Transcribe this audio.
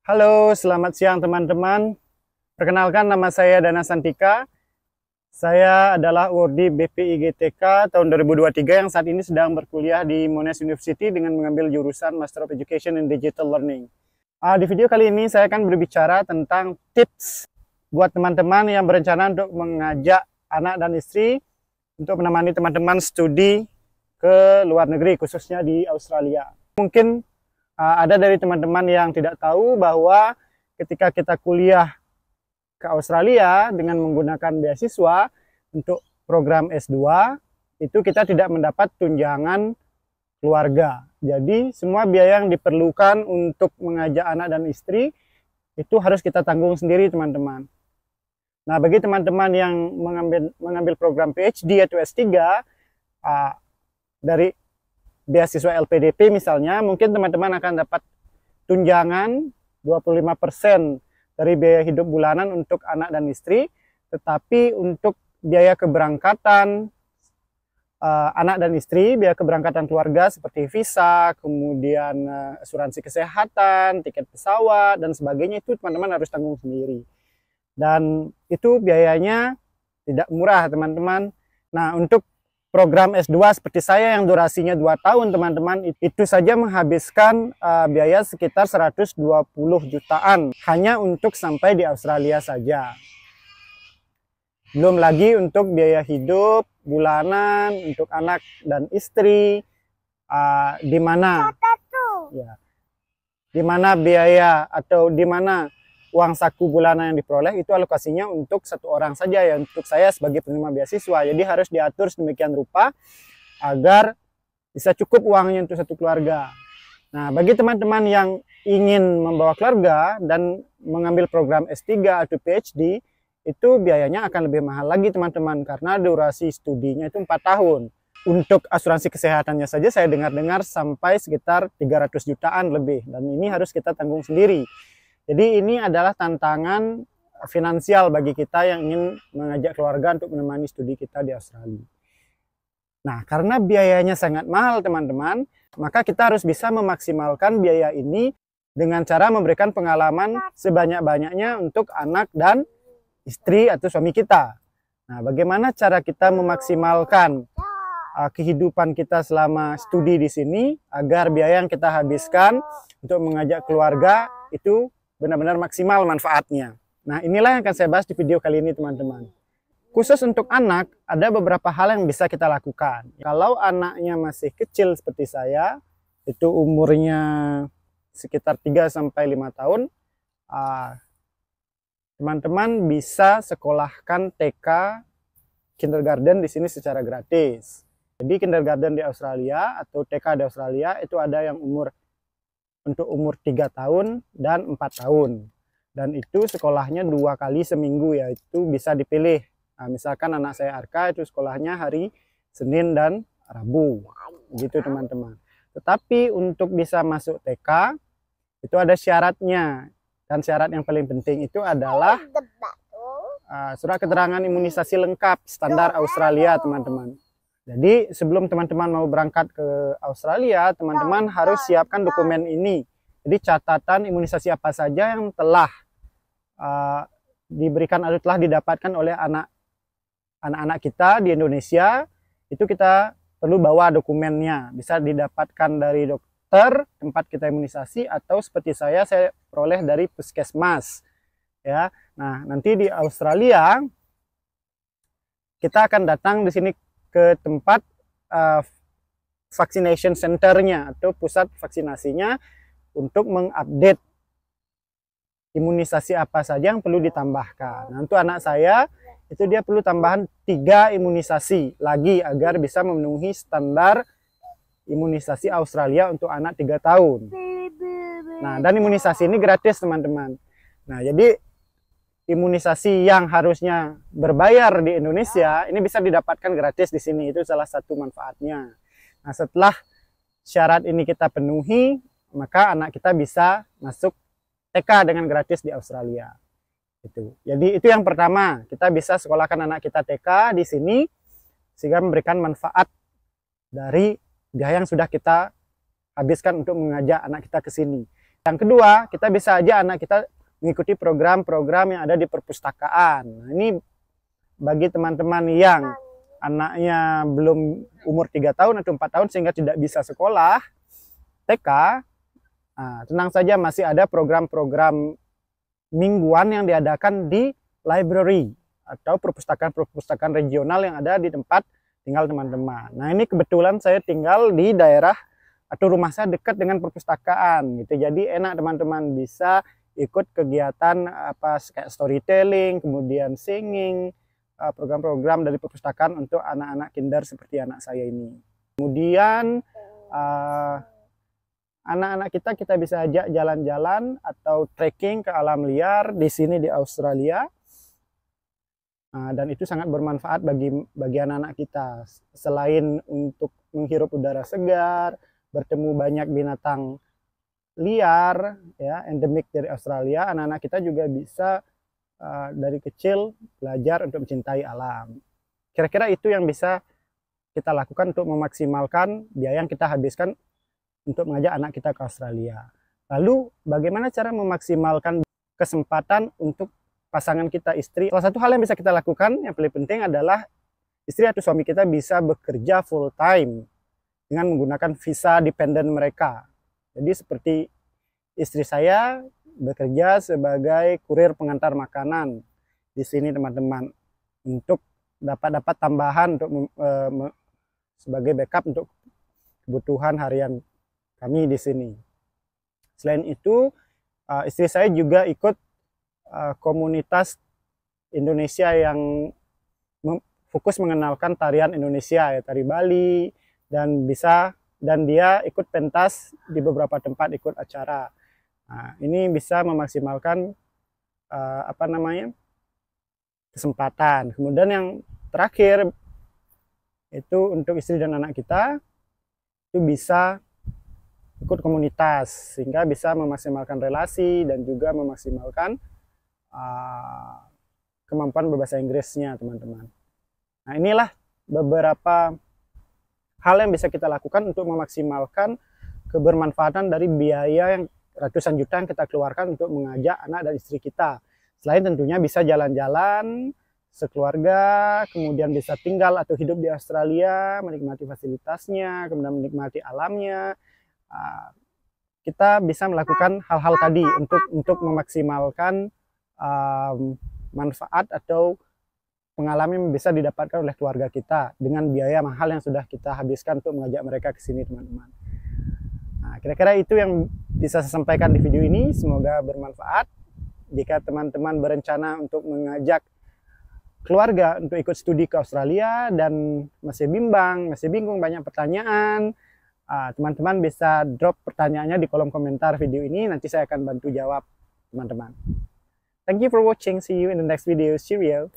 Halo, selamat siang teman-teman. Perkenalkan, nama saya Dana Santika. Saya adalah Wardi BPIGTK tahun 2023 yang saat ini sedang berkuliah di Monash University dengan mengambil jurusan Master of Education in Digital Learning. Di video kali ini saya akan berbicara tentang tips buat teman-teman yang berencana untuk mengajak anak dan istri untuk menemani teman-teman studi ke luar negeri, khususnya di Australia. Mungkin ada dari teman-teman yang tidak tahu bahwa ketika kita kuliah ke Australia dengan menggunakan beasiswa untuk program S2, itu kita tidak mendapat tunjangan keluarga. Jadi semua biaya yang diperlukan untuk mengajak anak dan istri itu harus kita tanggung sendiri, teman-teman. Nah, bagi teman-teman yang mengambil program PhD atau S3 dari beasiswa LPDP misalnya, mungkin teman-teman akan dapat tunjangan 25% dari biaya hidup bulanan untuk anak dan istri, tetapi untuk biaya keberangkatan anak dan istri, biaya keberangkatan keluarga seperti visa, kemudian asuransi kesehatan, tiket pesawat, dan sebagainya itu teman-teman harus tanggung sendiri. Dan itu biayanya tidak murah, teman-teman. Nah, untuk program S2 seperti saya yang durasinya 2 tahun, teman-teman, itu saja menghabiskan biaya sekitar 120 jutaan hanya untuk sampai di Australia saja. Belum lagi untuk biaya hidup bulanan untuk anak dan istri, di mana biaya atau di mana uang saku bulanan yang diperoleh itu alokasinya untuk satu orang saja, ya, untuk saya sebagai penerima beasiswa. Jadi harus diatur sedemikian rupa agar bisa cukup uangnya untuk satu keluarga. Nah, bagi teman-teman yang ingin membawa keluarga dan mengambil program S3 atau PhD, itu biayanya akan lebih mahal lagi, teman-teman, karena durasi studinya itu 4 tahun. Untuk asuransi kesehatannya saja saya dengar-dengar sampai sekitar 300 jutaan lebih, dan ini harus kita tanggung sendiri. Jadi ini adalah tantangan finansial bagi kita yang ingin mengajak keluarga untuk menemani studi kita di Australia. Nah, karena biayanya sangat mahal, teman-teman, maka kita harus bisa memaksimalkan biaya ini dengan cara memberikan pengalaman sebanyak-banyaknya untuk anak dan istri atau suami kita. Nah, bagaimana cara kita memaksimalkan kehidupan kita selama studi di sini agar biaya yang kita habiskan untuk mengajak keluarga itu benar-benar maksimal manfaatnya. Nah, inilah yang akan saya bahas di video kali ini, teman-teman. Khusus untuk anak, ada beberapa hal yang bisa kita lakukan. Kalau anaknya masih kecil seperti saya, itu umurnya sekitar 3-5 tahun, teman-teman bisa sekolahkan TK, kindergarten di sini secara gratis. Jadi kindergarten di Australia atau TK di Australia itu ada yang untuk umur 3 tahun dan 4 tahun. Dan itu sekolahnya 2 kali seminggu, yaitu bisa dipilih. Nah, misalkan anak saya Arka itu sekolahnya hari Senin dan Rabu. Gitu, teman-teman. Tetapi untuk bisa masuk TK itu ada syaratnya. Dan syarat yang paling penting itu adalah surat keterangan imunisasi lengkap standar Australia, teman-teman. Jadi sebelum teman-teman mau berangkat ke Australia, teman-teman harus siapkan dokumen ini. Jadi catatan imunisasi apa saja yang telah diberikan atau telah didapatkan oleh anak-anak kita di Indonesia, itu kita perlu bawa dokumennya. Bisa didapatkan dari dokter tempat kita imunisasi, atau seperti saya peroleh dari puskesmas. Ya, nah nanti di Australia kita akan datang di sini ke tempat vaccination centernya atau pusat vaksinasinya untuk mengupdate imunisasi apa saja yang perlu ditambahkan. Nah, untuk anak saya itu dia perlu tambahan 3 imunisasi lagi agar bisa memenuhi standar imunisasi Australia untuk anak 3 tahun. Nah, dan imunisasi ini gratis, teman-teman. Nah, jadi imunisasi yang harusnya berbayar di Indonesia ini bisa didapatkan gratis di sini. Itu salah satu manfaatnya. Nah, setelah syarat ini kita penuhi, maka anak kita bisa masuk TK dengan gratis di Australia. Jadi itu yang pertama, kita bisa sekolahkan anak kita TK di sini sehingga memberikan manfaat dari biaya yang sudah kita habiskan untuk mengajak anak kita ke sini. Yang kedua, kita bisa aja anak kita mengikuti program-program yang ada di perpustakaan. Nah, ini bagi teman-teman yang anaknya belum umur 3 tahun atau 4 tahun sehingga tidak bisa sekolah TK, nah, tenang saja masih ada program-program mingguan yang diadakan di library atau perpustakaan-perpustakaan regional yang ada di tempat tinggal teman-teman. Nah, ini kebetulan saya tinggal di daerah atau rumah saya dekat dengan perpustakaan gitu. Jadi enak teman-teman bisa ikut kegiatan apa kayak storytelling, kemudian singing, program-program dari perpustakaan untuk anak-anak kinder seperti anak saya ini. Kemudian anak-anak kita bisa ajak jalan-jalan atau trekking ke alam liar di sini di Australia. Dan itu sangat bermanfaat bagi anak-anak kita. Selain untuk menghirup udara segar, bertemu banyak binatang liar ya endemik dari Australia, anak-anak kita juga bisa dari kecil belajar untuk mencintai alam. Kira-kira itu yang bisa kita lakukan untuk memaksimalkan biaya yang kita habiskan untuk mengajak anak kita ke Australia. Lalu bagaimana cara memaksimalkan kesempatan untuk pasangan kita, istri? Salah satu hal yang bisa kita lakukan yang paling penting adalah istri atau suami kita bisa bekerja full time dengan menggunakan visa dependen mereka. Jadi seperti istri saya bekerja sebagai kurir pengantar makanan di sini teman-teman, untuk dapat tambahan untuk sebagai backup untuk kebutuhan harian kami di sini. Selain itu, istri saya juga ikut komunitas Indonesia yang fokus mengenalkan tarian Indonesia ya, tari Bali, dan dia ikut pentas di beberapa tempat, ikut acara. Nah, ini bisa memaksimalkan kesempatan. Kemudian yang terakhir itu untuk istri dan anak kita itu bisa ikut komunitas sehingga bisa memaksimalkan relasi dan juga memaksimalkan kemampuan berbahasa Inggrisnya teman-teman. Nah, inilah beberapa hal yang bisa kita lakukan untuk memaksimalkan kebermanfaatan dari biaya yang ratusan juta yang kita keluarkan untuk mengajak anak dan istri kita. Selain tentunya bisa jalan-jalan sekeluarga, kemudian bisa tinggal atau hidup di Australia, menikmati fasilitasnya, kemudian menikmati alamnya. Kita bisa melakukan hal-hal tadi untuk memaksimalkan manfaat atau pengalaman yang bisa didapatkan oleh keluarga kita dengan biaya mahal yang sudah kita habiskan untuk mengajak mereka ke sini teman-teman. Nah, kira-kira itu yang bisa saya sampaikan di video ini, semoga bermanfaat. Jika teman-teman berencana untuk mengajak keluarga untuk ikut studi ke Australia dan masih bingung banyak pertanyaan, teman-teman bisa drop pertanyaannya di kolom komentar video ini, nanti saya akan bantu jawab teman-teman. Thank you for watching, see you in the next video, cheerio.